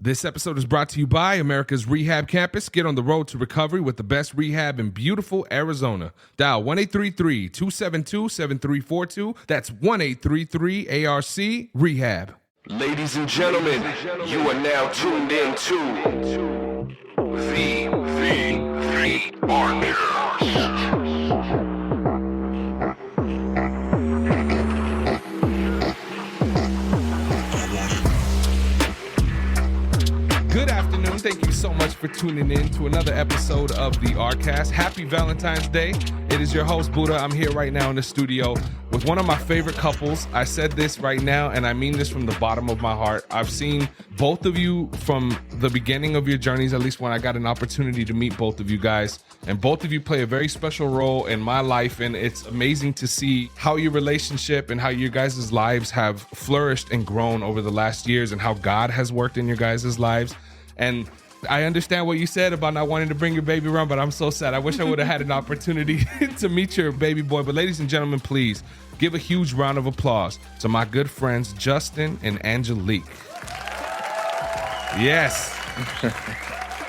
This episode is brought to you by Americas Rehab Campus. Get on the road to recovery with the best rehab in beautiful Arizona. Dial 1-833-272-7342. That's 1-833-ARC-REHAB. Ladies and gentlemen, you are now tuned in to the ARCast. Good afternoon. Thank you so much for tuning in to another episode of the ARCast. Happy Valentine's Day. It is your host, Buddha. I'm here right now in the studio with one of my favorite couples. I said this right now, and I mean this from the bottom of my heart. I've seen both of you from the beginning of your journeys, at least when I got an opportunity to meet both of you guys. And both of you play a very special role in my life. And it's amazing to see how your relationship and how your guys' lives have flourished and grown over the last years and how God has worked in your guys' lives. And I understand what you said about not wanting to bring your baby around, but I'm so sad. I wish I would have had an opportunity to meet your baby boy. But ladies and gentlemen, please give a huge round of applause to my good friends, Justin and Angelique. Yes.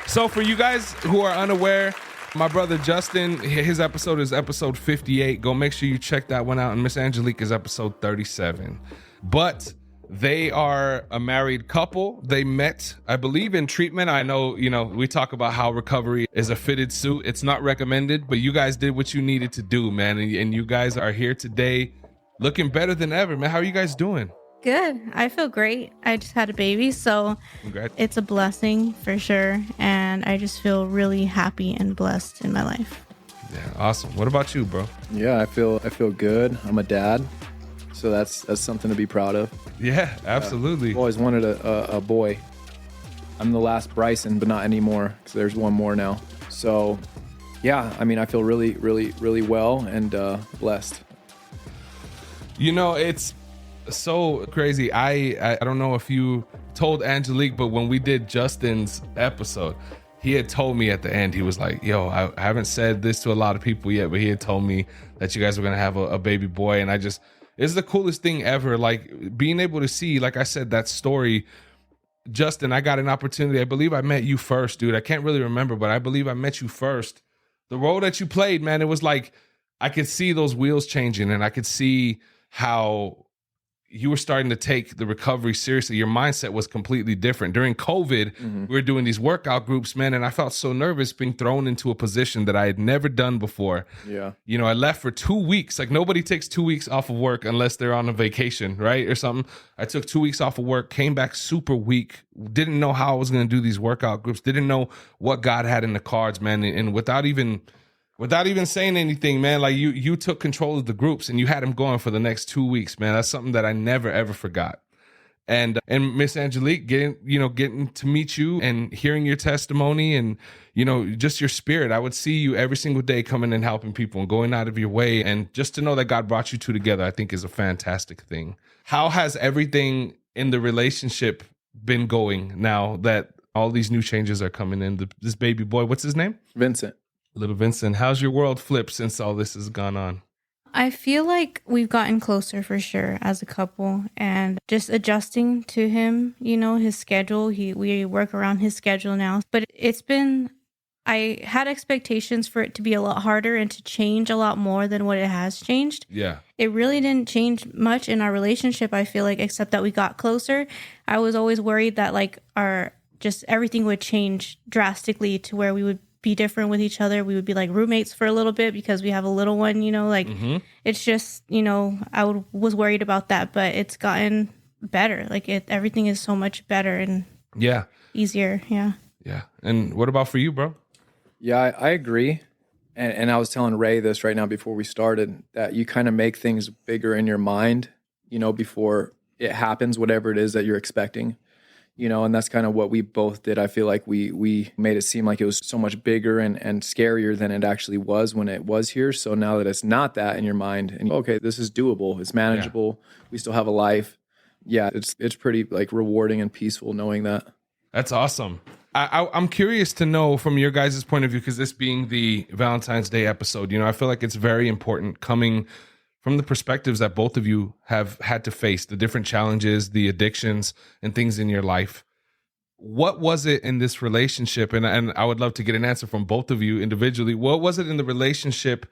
So for you guys who are unaware, my brother Justin, his episode is episode 58. Go make sure you check that one out. And Miss Angelique is episode 37. But they are a married couple. They met, I believe, in treatment. I know, we talk about how recovery is a fitted suit. It's not recommended, but you guys did what you needed to do, man. And you guys are here today looking better than ever, man. How are you guys doing? Good. I feel great. I just had a baby, so it's a blessing for sure. And I just feel really happy and blessed in my life. Yeah, awesome. What about you, bro? Yeah, I feel good. I'm a dad, so that's something to be proud of. Yeah, absolutely. I've always wanted a boy. I'm the last Bryson, but not anymore because there's one more now. So, yeah, I mean, I feel really, really, really well and blessed. It's so crazy. I don't know if you told Angelique, but when we did Justin's episode, he had told me at the end, he was like, yo, I haven't said this to a lot of people yet, but he had told me that you guys were going to have a baby boy. And it's the coolest thing ever. Like being able to see, like I said, that story. Justin, I got an opportunity. I believe I met you first, dude. I can't really remember, but I believe I met you first. The role that you played, man, it was like, I could see those wheels changing and I could see how you were starting to take the recovery seriously. Your mindset was completely different. During COVID, we were doing these workout groups, man, and I felt so nervous being thrown into a position that I had never done before. Yeah. I left for 2 weeks. Like nobody takes 2 weeks off of work unless they're on a vacation, right? Or something. I took 2 weeks off of work, came back super weak, didn't know how I was going to do these workout groups, didn't know what God had in the cards, man. And without even saying anything, man, like you took control of the groups and you had them going for the next 2 weeks, man. That's something that I never, ever forgot. And Miss Angelique, getting to meet you and hearing your testimony and, just your spirit. I would see you every single day coming and helping people and going out of your way. And just to know that God brought you two together, I think is a fantastic thing. How has everything in the relationship been going now that all these new changes are coming in? This baby boy, what's his name? Vincent. Little Vincent, how's your world flipped since all this has gone on? I feel like we've gotten closer for sure as a couple and just adjusting to him, his schedule. We work around his schedule now, but I had expectations for it to be a lot harder and to change a lot more than what it has changed. Yeah. It really didn't change much in our relationship, I feel like, except that we got closer. I was always worried that everything would change drastically to where we would be different with each other. We would be like roommates for a little bit because we have a little one, It's just, I was worried about that, but it's gotten better. Like everything is so much better and easier. Yeah. Yeah. And what about for you, bro? Yeah, I agree. And I was telling Ray this right now before we started, that you kind of make things bigger in your mind, before it happens, whatever it is that you're expecting. And that's kind of what we both did. I feel like we made it seem like it was so much bigger and scarier than it actually was when it was here. So now that it's not that in your mind and okay, this is doable, it's manageable, we still have a life. Yeah, it's pretty like rewarding and peaceful knowing that. That's awesome. I'm curious to know from your guys' point of view, because this being the Valentine's Day episode, I feel like it's very important coming from the perspectives that both of you have had to face, the different challenges, the addictions and things in your life. what was it in this relationship? And I would love to get an answer from both of you individually. What was it in the relationship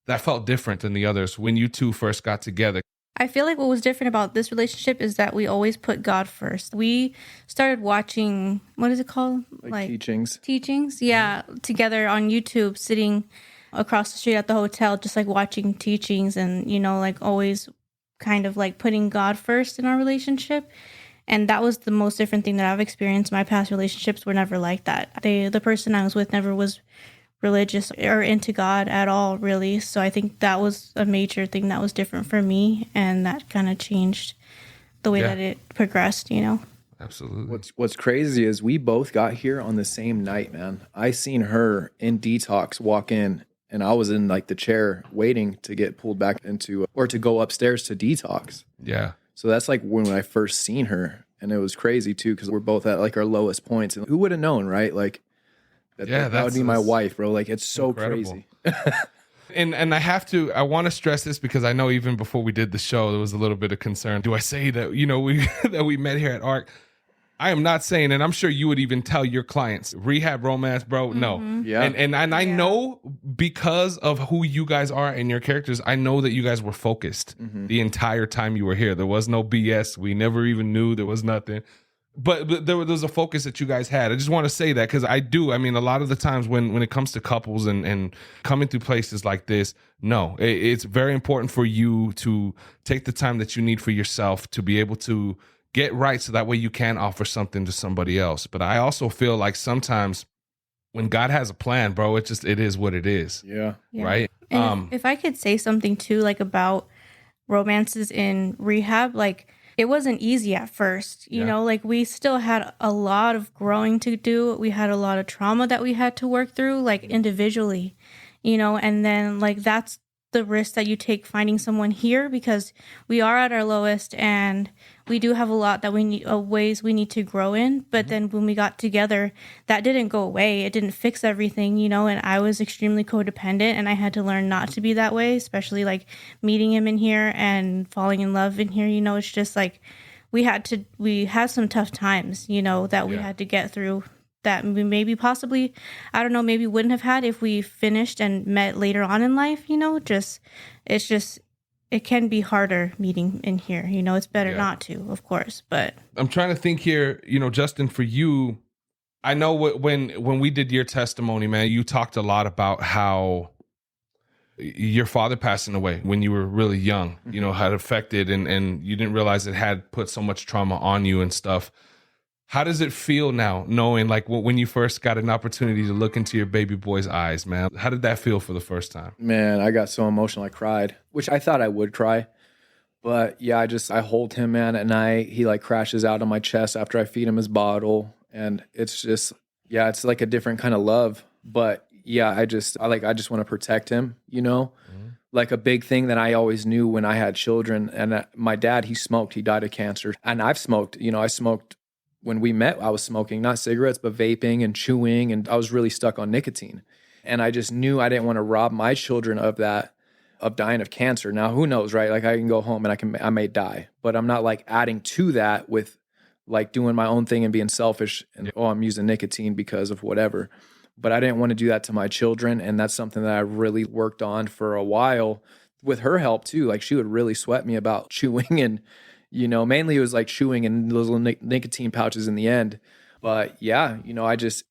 that felt different than the others when you two first got together? I feel like what was different about this relationship is that we always put God first. We started watching, what is it called? Like teachings. Teachings, yeah, together on YouTube, sitting across the street at the hotel, just like watching teachings and, like always kind of like putting God first in our relationship. And that was the most different thing that I've experienced. My past relationships were never like that. The person I was with never was religious or into God at all, really. So I think that was a major thing that was different for me, and that kind of changed the way that it progressed, Absolutely. What's crazy is we both got here on the same night, man. I seen her in detox walk in, and I was in like the chair waiting to get pulled back into, or to go upstairs to detox. Yeah. So that's like when I first seen her, and it was crazy too, because we're both at like our lowest points. And who would have known, right? Like, that would be my wife, bro. Like, it's so incredible. crazy. And I want to stress this because I know even before we did the show, there was a little bit of concern. Do I say that, we that we met here at ARC? I am not saying, and I'm sure you would even tell your clients, rehab romance, bro. No. Yeah. And I know because of who you guys are and your characters, I know that you guys were focused the entire time you were here. There was no BS. We never even knew there was nothing. But there was a focus that you guys had. I just want to say that because I mean, a lot of the times when it comes to couples and coming through places like this, it's very important for you to take the time that you need for yourself to be able to get right so that way you can offer something to somebody else. But I also feel like sometimes when God has a plan, bro, it is what it is. Yeah. Right? And if I could say something too, like about romances in rehab, like, it wasn't easy at first, like we still had a lot of growing to do. We had a lot of trauma that we had to work through, like individually, and then like that's the risk that you take finding someone here, because we are at our lowest and we do have a lot that we need, ways we need to grow in. But then when we got together, that didn't go away. It didn't fix everything, and I was extremely codependent, and I had to learn not to be that way, especially like meeting him in here and falling in love in here. It's just like we had some tough times, that we had to get through, that we maybe possibly, I don't know, maybe wouldn't have had if we finished and met later on in life, it can be harder meeting in here, it's better not to, of course, but. I'm trying to think here, Justin, for you, I know when we did your testimony, man, you talked a lot about how your father passing away when you were really young, had affected and you didn't realize it had put so much trauma on you and stuff. How does it feel now, knowing like when you first got an opportunity to look into your baby boy's eyes, man? How did that feel for the first time? Man, I got so emotional. I cried, which I thought I would cry. But yeah, I hold him, man, at night. He like crashes out on my chest after I feed him his bottle. And it's just, it's like a different kind of love. But yeah, I just want to protect him, Like a big thing that I always knew when I had children. And my dad, he smoked. He died of cancer. And I've smoked, I smoked. When we met, I was smoking, not cigarettes, but vaping and chewing, and I was really stuck on nicotine. And I just knew I didn't want to rob my children of that, of dying of cancer. Now, who knows, right? Like I can go home and I may die, but I'm not like adding to that with like doing my own thing and being selfish and, I'm using nicotine because of whatever. But I didn't want to do that to my children. And that's something that I really worked on for a while with her help too. Like she would really sweat me about chewing and, mainly it was like chewing and those little nicotine pouches in the end. But yeah, I just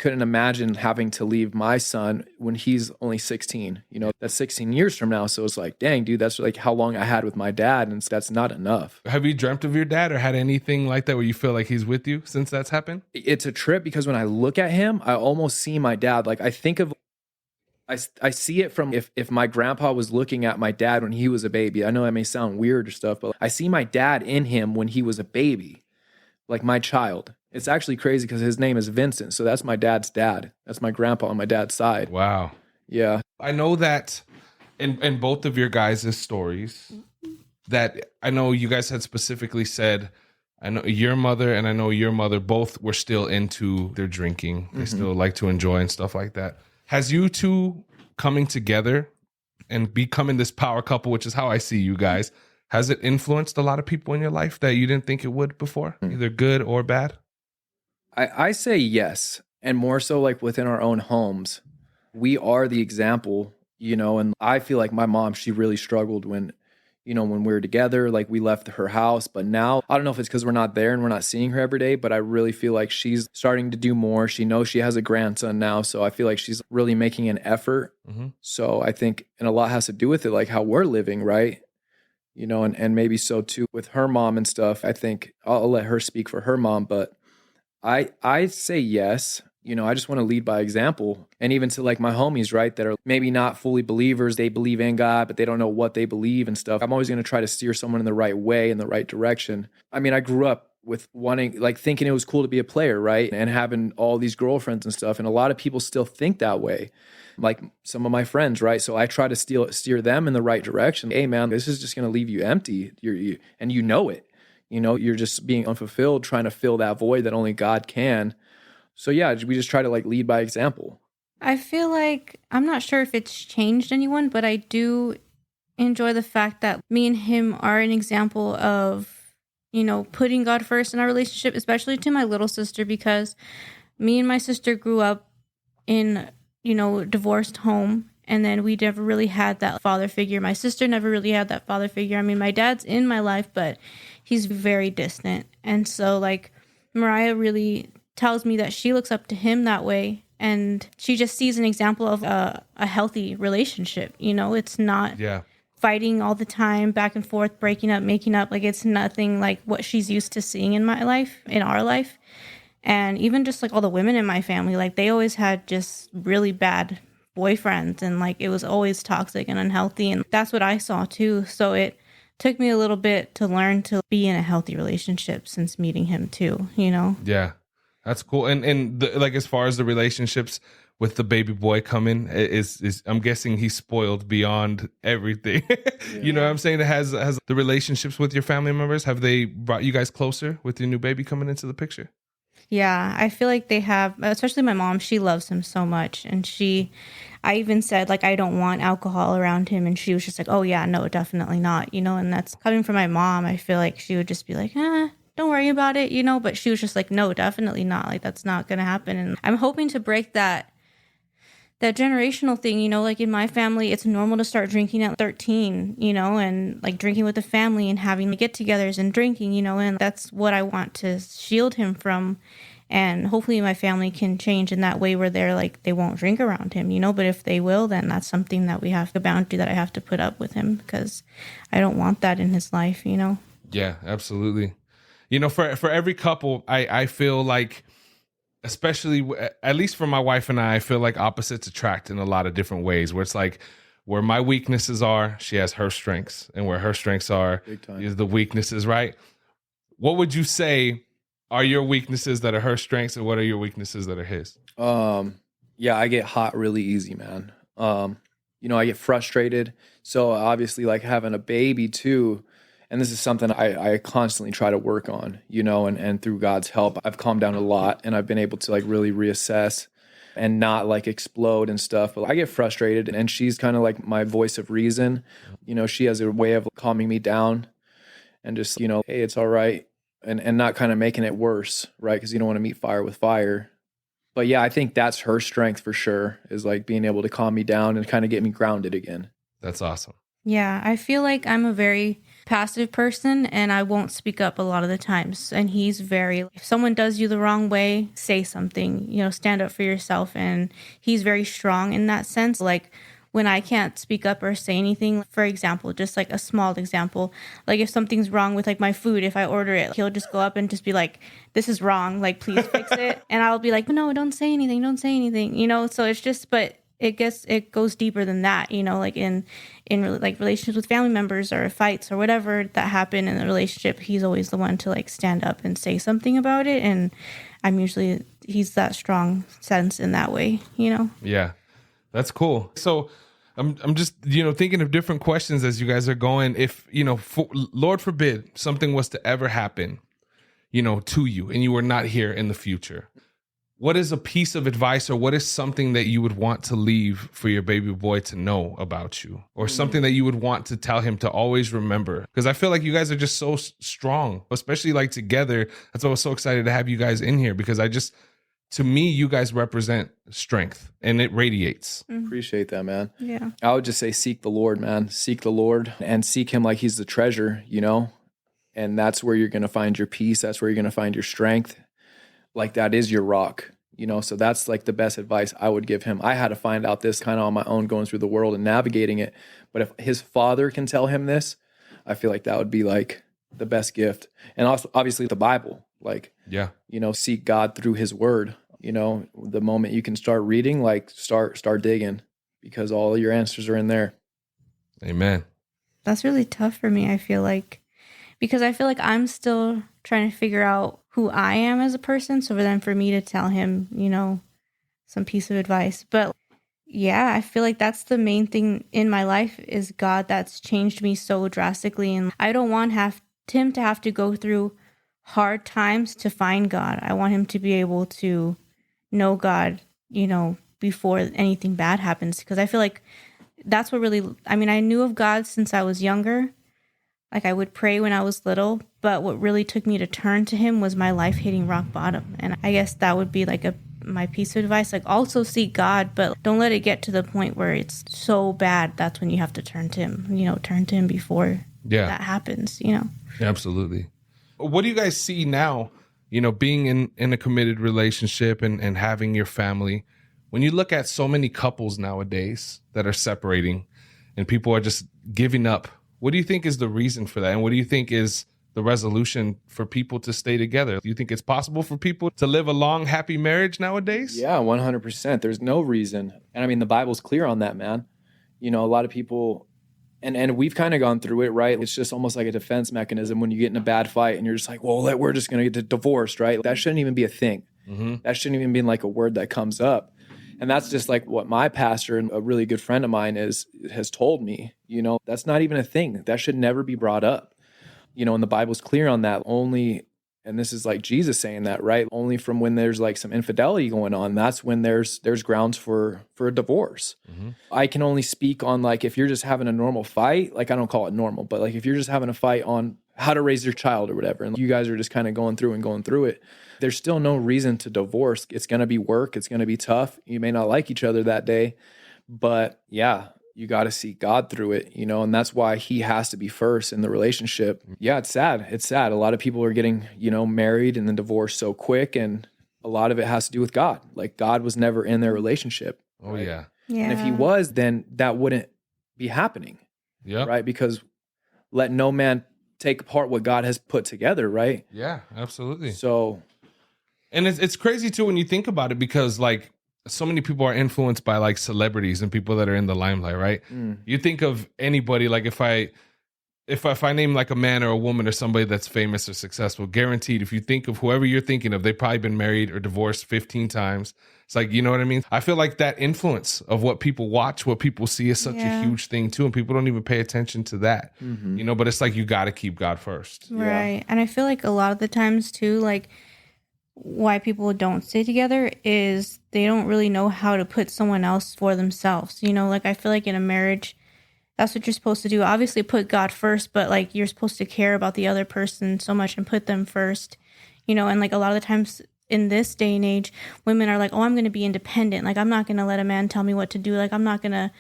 couldn't imagine having to leave my son when he's only 16, that's 16 years from now. So it's like, dang, dude, that's like how long I had with my dad. And that's not enough. Have you dreamt of your dad or had anything like that where you feel like he's with you since that's happened? It's a trip because when I look at him, I almost see my dad. Like I think of, I see it from if my grandpa was looking at my dad when he was a baby. I know that may sound weird or stuff, but I see my dad in him when he was a baby, like my child. It's actually crazy because his name is Vincent. So that's my dad's dad. That's my grandpa on my dad's side. Wow. Yeah. I know that in both of your guys' stories that I know you guys had specifically said, I know your mother and I know your mother both were still into their drinking. They still like to enjoy and stuff like that. Has you two coming together and becoming this power couple, which is how I see you guys, has it influenced a lot of people in your life that you didn't think it would before, either good or bad? I say yes. And more so like within our own homes, we are the example, and I feel like my mom, she really struggled when when we were together, like we left her house. But now, I don't know if it's because we're not there and we're not seeing her every day, but I really feel like she's starting to do more. She knows she has a grandson now. So I feel like she's really making an effort. So I think, and a lot has to do with it, like how we're living, right? And maybe so too with her mom and stuff. I think I'll let her speak for her mom, but I say yes. I just want to lead by example. And even to like my homies, right, that are maybe not fully believers, they believe in God, but they don't know what they believe and stuff. I'm always going to try to steer someone in the right way, in the right direction. I mean, I grew up with wanting, like thinking it was cool to be a player, right? And having all these girlfriends and stuff. And a lot of people still think that way, like some of my friends, right? So I try to steer them in the right direction. Hey man, this is just going to leave you empty. And you know it. You're just being unfulfilled, trying to fill that void that only God can. So yeah, we just try to like lead by example. I feel like, I'm not sure if it's changed anyone, but I do enjoy the fact that me and him are an example of, putting God first in our relationship, especially to my little sister, because me and my sister grew up in, divorced home. And then we never really had that father figure. My sister never really had that father figure. I mean, my dad's in my life, but he's very distant. And so like Mariah really tells me that she looks up to him that way, and she just sees an example of a healthy relationship. It's not fighting all the time, back and forth, breaking up, making up. Like it's nothing like what she's used to seeing in my life, in our life. And even just like all the women in my family, like they always had just really bad boyfriends, and like it was always toxic and unhealthy, and that's what I saw too. So it took me a little bit to learn to be in a healthy relationship since meeting him too. Yeah. That's cool. And like as far as the relationships with the baby boy coming, is I'm guessing he's spoiled beyond everything. You know what I'm saying? It has the relationships with your family members. Have they brought you guys closer with your new baby coming into the picture? Yeah, I feel like they have, especially my mom. She loves him so much. And I even said, like, I don't want alcohol around him. And she was just like, oh, yeah, no, definitely not. And that's coming from my mom. I feel like she would just be like, don't worry about it, but she was just like, no, definitely not. Like, that's not going to happen. And I'm hoping to break that generational thing, like in my family, it's normal to start drinking at 13, and like drinking with the family and having get-togethers and drinking, and that's what I want to shield him from. And hopefully my family can change in that way where they're like, they won't drink around him, but if they will, then that's something that we have, a boundary that I have to put up with him, because I don't want that in his life, Yeah, absolutely. For every couple, I feel like, especially at least for my wife and I feel like opposites attract in a lot of different ways, where it's like where my weaknesses are, she has her strengths, and where her strengths are is the weaknesses, right? What would you say are your weaknesses that are her strengths, and what are your weaknesses that are his? Yeah, I get hot really easy, man. I get frustrated. So obviously like having a baby too, and this is something I constantly try to work on, and through God's help, I've calmed down a lot, and I've been able to like really reassess and not like explode and stuff. But I get frustrated, and she's kind of like my voice of reason. She has a way of calming me down and just, hey, it's all right. And not kind of making it worse, right? Because you don't want to meet fire with fire. But yeah, I think that's her strength for sure, is like being able to calm me down and kind of get me grounded again. That's awesome. Yeah, I feel like I'm a very passive person, and I won't speak up a lot of the times. And he's if someone does you the wrong way, say something, stand up for yourself. And he's very strong in that sense. Like when I can't speak up or say anything, for example, just like a small example, like if something's wrong with like my food, if I order it, he'll just go up and just be like, this is wrong, like please fix it. And I'll be like, no, don't say anything, so it's just, but it goes deeper than that, like in like relationships with family members or fights or whatever that happen in the relationship. He's always the one to like stand up and say something about it, and he's that strong sense in that way, Yeah, that's cool. So I'm just thinking of different questions as you guys are going. If Lord forbid something was to ever happen to you, and you were not here in the future, what is a piece of advice or what is something that you would want to leave for your baby boy to know about you, or something that you would want to tell him to always remember? Because I feel like you guys are just so strong, especially like together. That's why I was so excited to have you guys in here, because to me, you guys represent strength and it radiates. Appreciate that, man. Yeah. I would just say seek the Lord, man. Seek the Lord and seek him like he's the treasure, you know? And that's where you're going to find your peace. That's where you're going to find your strength. Like that is your rock, you know? So that's like the best advice I would give him. I had to find out this kind of on my own, going through the world and navigating it. But if his father can tell him this, I feel like that would be like the best gift. And also obviously the Bible, like, Yeah. you know, seek God through his word. You know, the moment you can start reading, like start digging, because all your answers are in there. Amen. That's really tough for me, I feel like, because I feel like I'm still trying to figure out who I am as a person. So then for me to tell him, you know, some piece of advice. But yeah, I feel like that's the main thing in my life is God. That's changed me so drastically. And I don't want him to have to go through hard times to find God. I want him to be able to know God, you know, before anything bad happens. Because I feel like that's what really, I mean, I knew of God since I was younger. Like I would pray when I was little, but what really took me to turn to him was my life hitting rock bottom. And I guess that would be like my piece of advice. Like also seek God, but don't let it get to the point where it's so bad. That's when you have to turn to him, you know, turn to him before that happens, you know? Absolutely. What do you guys see now, you know, being in a committed relationship and having your family? When you look at so many couples nowadays that are separating and people are just giving up, what do you think is the reason for that? And what do you think is the resolution for people to stay together? Do you think it's possible for people to live a long, happy marriage nowadays? Yeah, 100%. There's no reason. And I mean, the Bible's clear on that, man. You know, a lot of people, and we've kind of gone through it, right? It's just almost like a defense mechanism when you get in a bad fight and you're just like, well, we're just going to get divorced, right? That shouldn't even be a thing. That shouldn't even be like a word that comes up. And that's just like what my pastor and a really good friend of mine has told me, you know, that's not even a thing. That should never be brought up. You know, and the Bible's clear on that. Only, and this is like Jesus saying that, right? Only from when there's like some infidelity going on, that's when there's grounds for a divorce. I can only speak on like if you're just having a normal fight, like I don't call it normal, but like if you're just having a fight on how to raise your child or whatever, and you guys are just kind of going through it, there's still no reason to divorce. It's going to be work. It's going to be tough. You may not like each other that day, but yeah, you got to seek God through it, you know, and that's why he has to be first in the relationship. Yeah, it's sad. It's sad. A lot of people are getting, you know, married and then divorced so quick, and a lot of it has to do with God. Like God was never in their relationship. Oh, right? yeah. Yeah. And if he was, then that wouldn't be happening. Yeah. Right? Because let no man take apart what God has put together, right? Yeah, absolutely. So, and it's crazy too when you think about it, because like so many people are influenced by like celebrities and people that are in the limelight, right? You think of anybody, like if I name like a man or a woman or somebody that's famous or successful, guaranteed, if you think of whoever you're thinking of, they've probably been married or divorced 15 times. It's like, you know what I mean? I feel like that influence of what people watch, what people see is such a huge thing too. And people don't even pay attention to that, you know, but it's like, you got to keep God first. Right. Yeah. And I feel like a lot of the times too, like why people don't stay together is they don't really know how to put someone else for themselves. You know, like I feel like in a marriage, that's what you're supposed to do. Obviously put God first, but like you're supposed to care about the other person so much and put them first, you know, and like a lot of the times in this day and age, women are like, oh, I'm going to be independent. Like, I'm not going to let a man tell me what to do. Like, I'm not going to,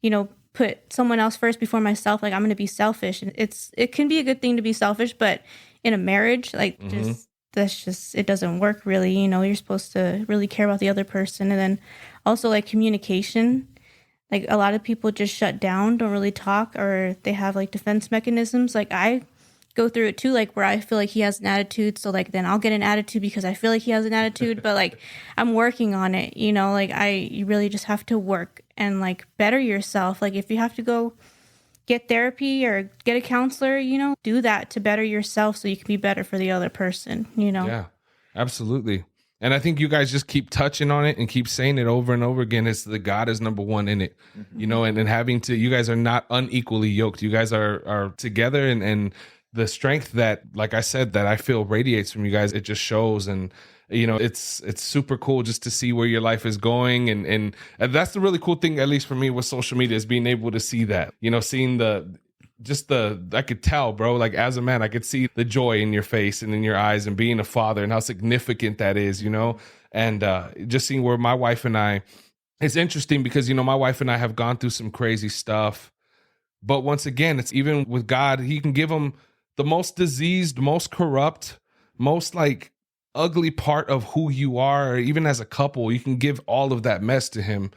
you know, put someone else first before myself. Like, I'm going to be selfish. And it can be a good thing to be selfish, but in a marriage, like it doesn't work really. You know, you're supposed to really care about the other person. And then also like communication. Like a lot of people just shut down, don't really talk, or they have like defense mechanisms. Like I go through it too, like where I feel like he has an attitude. So like then I'll get an attitude because I feel like he has an attitude, but like I'm working on it, you know, like you really just have to work and like better yourself. Like if you have to go get therapy or get a counselor, you know, do that to better yourself so you can be better for the other person, you know? Yeah, absolutely. And I think you guys just keep touching on it and keep saying it over and over again. It's the God is number one in it, you know, and having to, you guys are not unequally yoked. You guys are together, and the strength that, like I said, that I feel radiates from you guys, it just shows. And It's super cool just to see where your life is going. And that's the really cool thing, at least for me, with social media, is being able to see that, seeing I could tell, bro, like as a man, I could see the joy in your face and in your eyes, and being a father and how significant that is, and just seeing where my wife and I, it's interesting because, my wife and I have gone through some crazy stuff. But once again, it's even with God, he can give them the most diseased, most corrupt, most like ugly part of who you are. Or even as a couple, you can give all of that mess to him,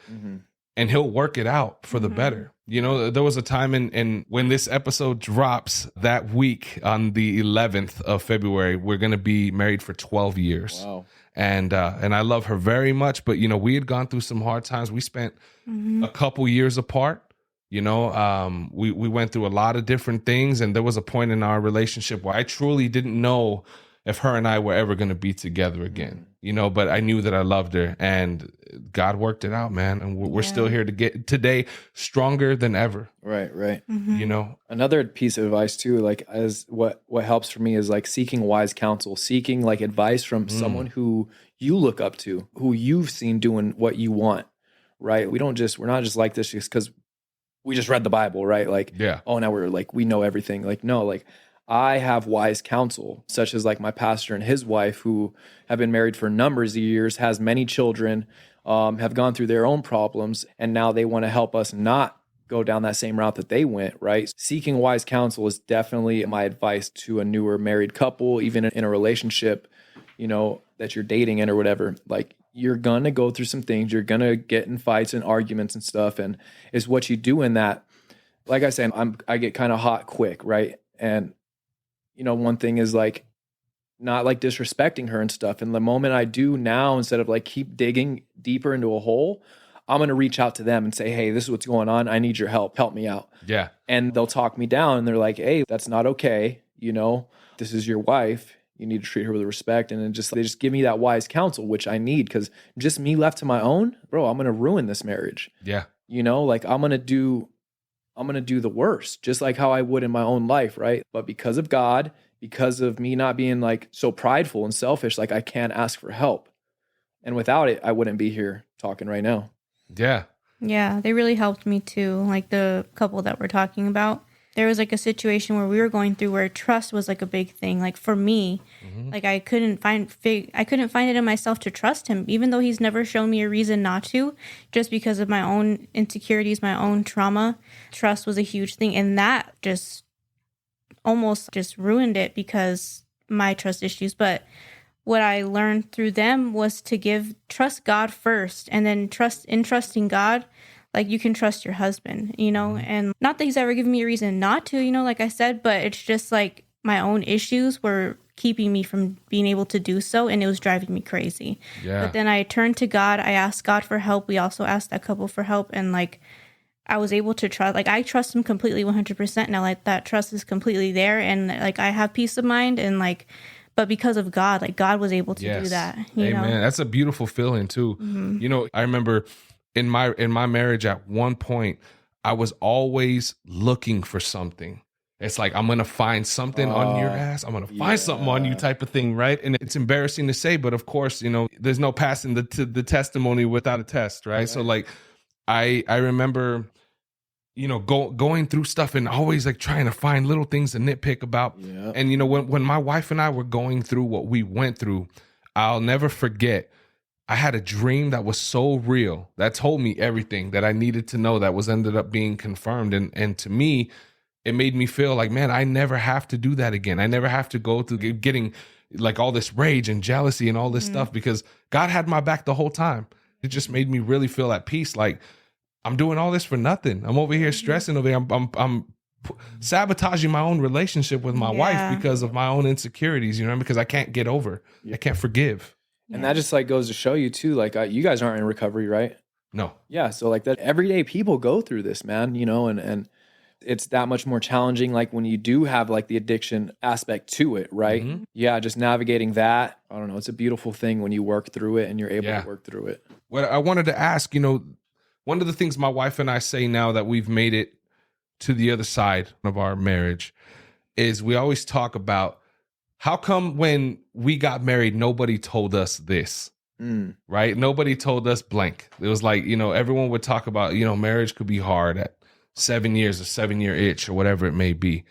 and he'll work it out for the better. There was a time in when this episode drops that week on the 11th of February, we're going to be married for 12 years. Wow. And I love her very much, but we had gone through some hard times. We spent a couple years apart. We went through a lot of different things, and there was a point in our relationship where I truly didn't know if her and I were ever going to be together again. But I knew that I loved her, and God worked it out, man. And we're still here to get today stronger than ever. Right. Another piece of advice too, like as what helps for me is like seeking wise counsel, seeking like advice from someone who you look up to, who you've seen doing what you want, right? We're not just like this just because we just read the Bible, right? Like, oh, now we're like, we know everything. Like, no, like I have wise counsel, such as like my pastor and his wife, who have been married for numbers of years, has many children, have gone through their own problems, and now they want to help us not go down that same route that they went, right? Seeking wise counsel is definitely my advice to a newer married couple, even in a relationship, that you're dating in or whatever. Like, you're going to go through some things. You're going to get in fights and arguments and stuff. And it's what you do in that. Like I said, I get kind of hot quick, right? And, one thing is like not like disrespecting her and stuff. And the moment I do now, instead of like keep digging deeper into a hole, I'm going to reach out to them and say, hey, this is what's going on. I need your help. Help me out. Yeah. And they'll talk me down, and they're like, hey, that's not okay. This is your wife. You need to treat her with respect. And they just give me that wise counsel, which I need, because just me left to my own, bro, I'm going to ruin this marriage. Yeah. Like I'm going to do the worst, just like how I would in my own life. Right. But because of God, because of me not being like so prideful and selfish, like I can't ask for help. And without it, I wouldn't be here talking right now. Yeah. Yeah. They really helped me too. Like the couple that we're talking about. There was like a situation where we were going through where trust was like a big thing. Like for me, like I couldn't find it in myself to trust him, even though he's never shown me a reason not to, just because of my own insecurities, my own trauma. Trust was a huge thing. And that just almost just ruined it because my trust issues. But what I learned through them was to trust God first, and then trusting God, like you can trust your husband, and not that he's ever given me a reason not to, like I said, but it's just like my own issues were keeping me from being able to do so, and it was driving me crazy. Yeah. But then I turned to God. I asked God for help. We also asked that couple for help, and like I was able to trust, like I trust him completely 100% now. Like that trust is completely there, and like I have peace of mind, and like, but because of God, like God was able to do that. Amen. That's a beautiful feeling too. I remember in my marriage at one point, I was always looking for something. It's like, I'm going to find something on your ass. I'm going to find something on you type of thing, right? And it's embarrassing to say, but of course, there's no passing the testimony without a test, right? So like, I remember, going through stuff and always like trying to find little things to nitpick about. Yeah. And, when my wife and I were going through what we went through, I'll never forget, I had a dream that was so real that told me everything that I needed to know, that was ended up being confirmed. And to me, it made me feel like, man, I never have to do that again. I never have to go through getting like all this rage and jealousy and all this stuff, because God had my back the whole time. It just made me really feel at peace. Like I'm doing all this for nothing. I'm over here stressing over here. I'm sabotaging my own relationship with my wife because of my own insecurities, because I can't get over. I can't forgive. And that just like goes to show you too, like you guys aren't in recovery, right? No. Yeah. So like that everyday people go through this, man, and it's that much more challenging. Like when you do have like the addiction aspect to it, right? Mm-hmm. Yeah. Just navigating that. I don't know. It's a beautiful thing when you work through it and you're able to work through it. Well, I wanted to ask, one of the things my wife and I say now that we've made it to the other side of our marriage is we always talk about how come when we got married, nobody told us this? Right? Nobody told us blank. It was like, everyone would talk about, marriage could be hard at 7 years, a 7-year itch or whatever it may be.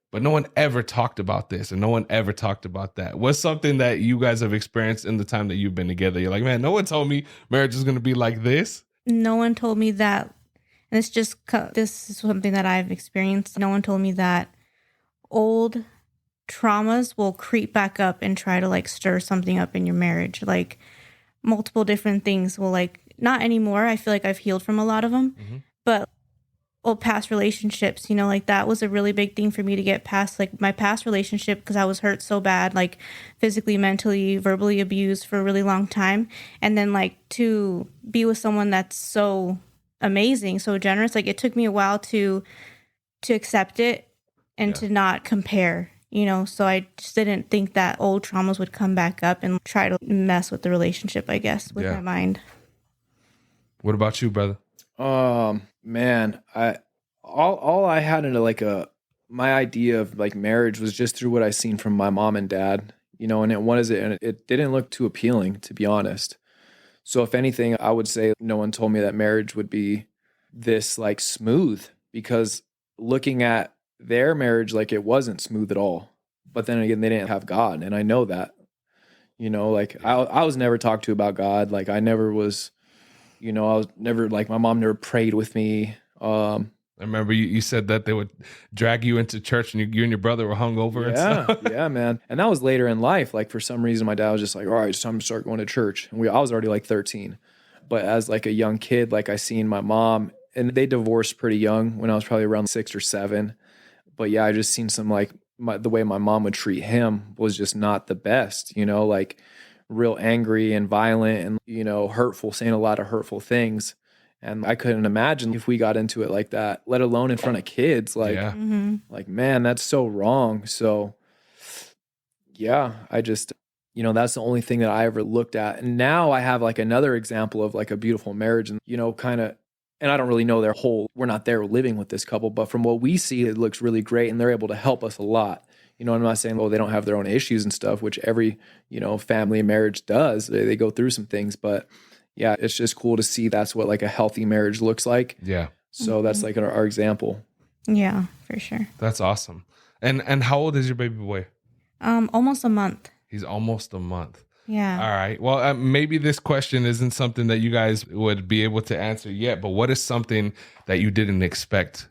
But no one ever talked about this, and no one ever talked about that. What's something that you guys have experienced in the time that you've been together? You're like, man, no one told me marriage is going to be like this. No one told me that. And this is something that I've experienced. No one told me that old traumas will creep back up and try to like stir something up in your marriage. Like multiple different things will not anymore. I feel like I've healed from a lot of them, but old past relationships, like that was a really big thing for me to get past, like my past relationship, because I was hurt so bad, like physically, mentally, verbally abused for a really long time. And then like to be with someone that's so amazing, so generous, like it took me a while to accept it and to not compare. So I just didn't think that old traumas would come back up and try to mess with the relationship, I guess, with my mind. What about you, brother? Man, all I had into my idea of like marriage was just through what I seen from my mom and dad, and it didn't look too appealing, to be honest. So if anything, I would say no one told me that marriage would be this like smooth, because looking at their marriage, like it wasn't smooth at all. But then again, they didn't have God. And I know that, I was never talked to about God. Like I never was, I was never my mom never prayed with me. I remember you said that they would drag you into church and you and your brother were hungover and stuff. Yeah, man. And that was later in life. Like for some reason, my dad was just like, all right, it's time to start going to church. And I was already like 13. But as like a young kid, like I seen my mom, and they divorced pretty young when I was probably around 6 or 7. But yeah, I just seen some the way my mom would treat him was just not the best, like real angry and violent and, hurtful, saying a lot of hurtful things. And I couldn't imagine if we got into it like that, let alone in front of kids. Man, that's so wrong. So yeah, I just, that's the only thing that I ever looked at. And now I have like another example of like a beautiful marriage and, and I don't really know we're not there living with this couple, but from what we see, it looks really great and they're able to help us a lot. I'm not saying, they don't have their own issues and stuff, which every, family and marriage does. They go through some things, but yeah, it's just cool to see that's what like a healthy marriage looks like. Yeah. So that's like our example. Yeah, for sure. That's awesome. And how old is your baby boy? Almost a month. He's almost a month. Yeah. All right. Well, maybe this question isn't something that you guys would be able to answer yet, but what is something that you didn't expect?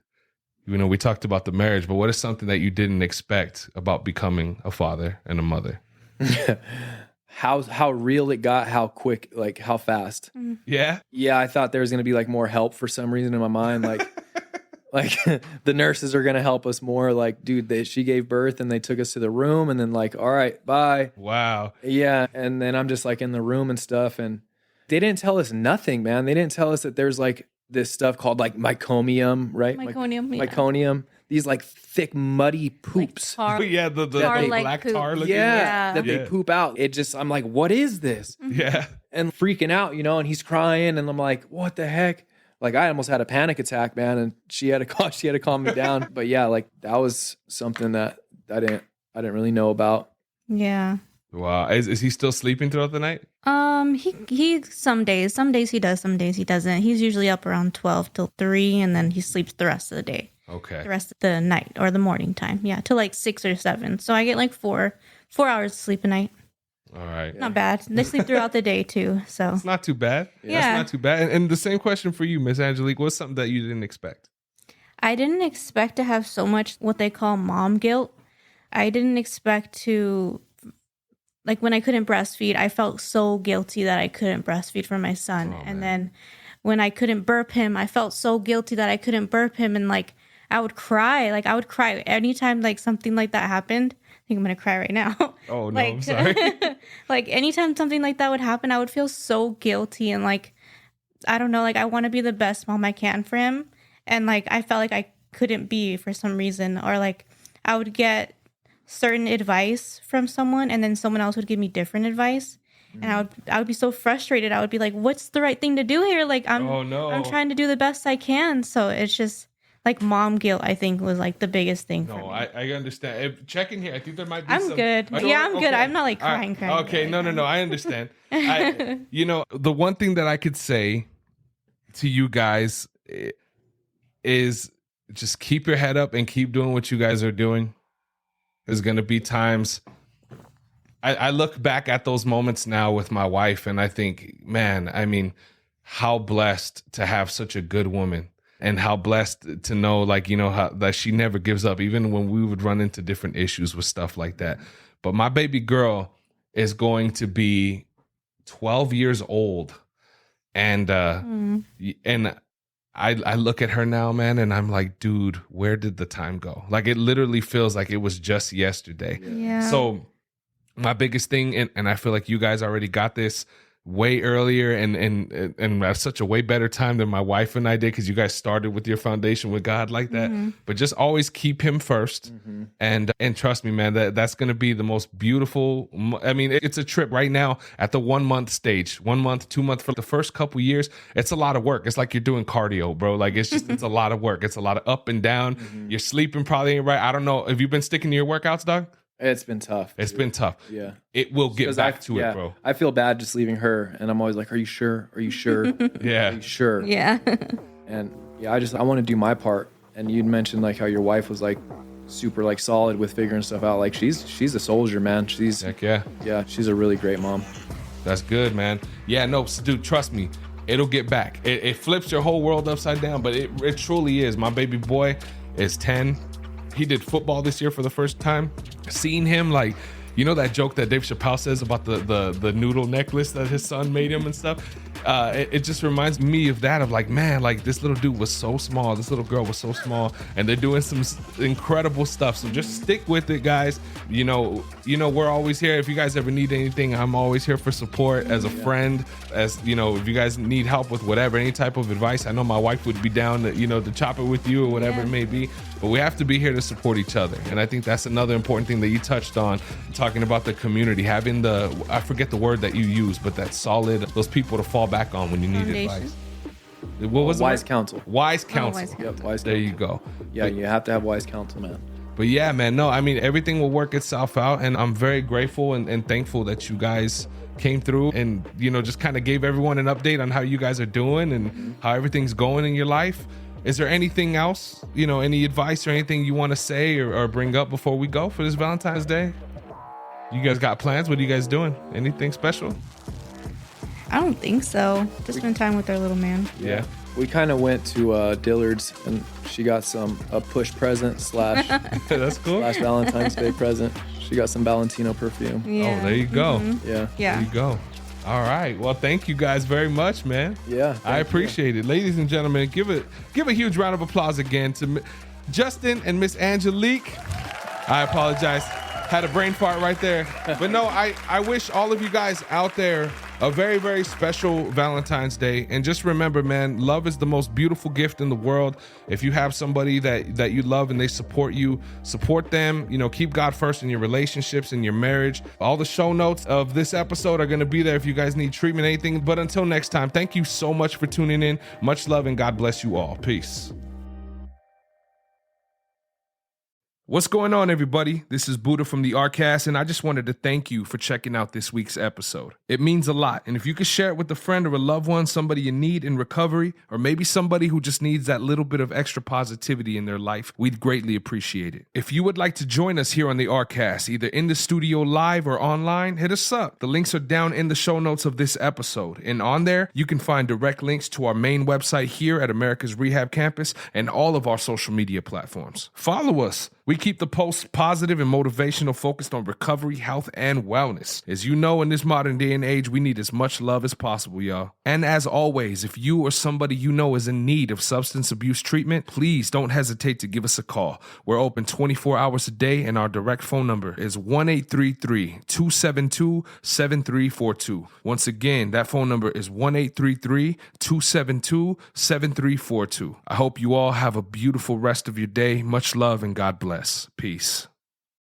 We talked about the marriage, but what is something that you didn't expect about becoming a father and a mother? How real it got, how quick, like how fast. Yeah. Yeah. I thought there was going to be like more help for some reason in my mind. Like the nurses are going to help us more. Like, dude, she gave birth and they took us to the room and then like, all right, bye. Wow. Yeah. And then I'm just like in the room and stuff. And they didn't tell us nothing, man. They didn't tell us that there's like this stuff called like meconium, right? Meconium. These like thick, muddy poops. The black poop. tar looking. That they poop out. I'm like, what is this? Yeah. And freaking out, and he's crying and I'm like, what the heck? Like I almost had a panic attack, man, and she had to calm me down. But yeah, like that was something that I didn't really know about. Yeah. Wow. Is he still sleeping throughout the night? He some days he does, some days he doesn't. He's usually up around 12 till 3 and then he sleeps the rest of the day. Okay. The rest of the night or the morning time. Yeah, till like 6 or 7. So I get like 4 hours of sleep a night. All right. Not bad. They sleep throughout the day too. So it's not too bad. Yeah. That's not too bad. And the same question for you, Miss Angelique. What's something that you didn't expect? I didn't expect to have so much what they call mom guilt. I didn't expect to, like when I couldn't breastfeed, I felt so guilty that I couldn't breastfeed for my son. And then when I couldn't burp him, I felt so guilty that I couldn't burp him. And like, I would cry. Like I would cry anytime like something like that happened. I think I'm going to cry right now. Oh no, I'm sorry. Like anytime something like that would happen, I would feel so guilty. And like, I don't know, like I want to be the best mom I can for him. And like, I felt like I couldn't be for some reason, or like I would get certain advice from someone and then someone else would give me different advice. And I would be so frustrated. I would be like, what's the right thing to do here? Like I'm trying to do the best I can. So it's just like mom guilt, I think was like the biggest thing for No, me. I understand. Check in here. I think there might be I'm good. Yeah, I'm good. I'm not like crying. Okay, no. I understand. The one thing that I could say to you guys is just keep your head up and keep doing what you guys are doing. There's going to be times I look back at those moments now with my wife and I think, man, I mean, how blessed to have such a good woman and how blessed to know, like, how that she never gives up, even when we would run into different issues with stuff like that. But my baby girl is going to be 12 years old. And I look at her now, man, and I'm like, dude, where did the time go? Like, it literally feels like it was just yesterday. Yeah. So my biggest thing, and I feel like you guys already got this way earlier and at such a way better time than my wife and I did, because you guys started with your foundation with God like that. But just always keep him first. And trust me, man, that's going to be the most beautiful. I mean, it's a trip right now at the 1 month stage, 1 month, 2 months. For the first couple years, it's a lot of work. It's like you're doing cardio, bro. Like it's a lot of work. It's a lot of up and down. You're sleeping probably ain't right. I don't know. Have you been sticking to your workouts, dog? It's been tough. It's been tough. Yeah. It will get back to it, bro. I feel bad just leaving her, and I'm always like, are you sure? Are you sure? Yeah. Are you sure? Yeah. And yeah, I want to do my part. And you'd mentioned like how your wife was like super like solid with figuring stuff out. Like she's a soldier, man. Heck yeah. Yeah, she's a really great mom. That's good, man. Yeah, no, dude, trust me. It'll get back. It flips your whole world upside down, but it truly is. My baby boy is 10. He did football this year for the first time. Seeing him, like, that joke that Dave Chappelle says about the noodle necklace that his son made him and stuff. It just reminds me of that, of like, man, like this little dude was so small, this little girl was so small, and they're doing some incredible stuff. So just stick with it, guys. We're always here. If you guys ever need anything, I'm always here for support as a friend. As if you guys need help with whatever, any type of advice, I know my wife would be down to chop it with you or whatever it may be. But we have to be here to support each other, and I think that's another important thing that you touched on, talking about the community, having I forget the word that you use, but that solid, those people to fall back on when you need advice. What was wise counsel? Wise counsel. Wise counsel. Yep, wise There counsel. you go. Yeah, you have to have wise counsel, man. But yeah, man, no, I mean, everything will work itself out, and I'm very grateful and thankful that you guys came through and, just kind of gave everyone an update on how you guys are doing and how everything's going in your life. Is there anything else, any advice or anything you want to say or bring up before we go for this Valentine's Day? You guys got plans? What are you guys doing? Anything special? I don't think so. Just spend time with our little man. Yeah. We kind of went to Dillard's, and she got a push present slash That's cool. Valentine's Day present. She got some Valentino perfume. Yeah. Oh, there you go. Yeah. Yeah. There you go. All right. Well, thank you guys very much, man. Yeah. I appreciate it. Ladies and gentlemen, give a huge round of applause again to Justin and Miss Angelique. I apologize. Had a brain fart right there. But no, I wish all of you guys out there a very, very special Valentine's Day. And just remember, man, love is the most beautiful gift in the world. If you have somebody that you love and they support you, support them. Keep God first in your relationships, in your marriage. All the show notes of this episode are going to be there if you guys need treatment, anything. But until next time, thank you so much for tuning in. Much love and God bless you all. Peace. What's going on, everybody? This is Buddha from the ARCast, and I just wanted to thank you for checking out this week's episode. It means a lot, and if you could share it with a friend or a loved one, somebody you need in recovery, or maybe somebody who just needs that little bit of extra positivity in their life, we'd greatly appreciate it. If you would like to join us here on the ARCast, either in the studio live or online, hit us up. The links are down in the show notes of this episode, and on there, you can find direct links to our main website here at Americas Rehab Campus and all of our social media platforms. Follow us. We keep the posts positive and motivational, focused on recovery, health, and wellness. As you know, in this modern day and age, we need as much love as possible, y'all. And as always, if you or somebody you know is in need of substance abuse treatment, please don't hesitate to give us a call. We're open 24 hours a day, and our direct phone number is 1-833-272-7342. Once again, that phone number is 1-833-272-7342. I hope you all have a beautiful rest of your day. Much love and God bless. Peace.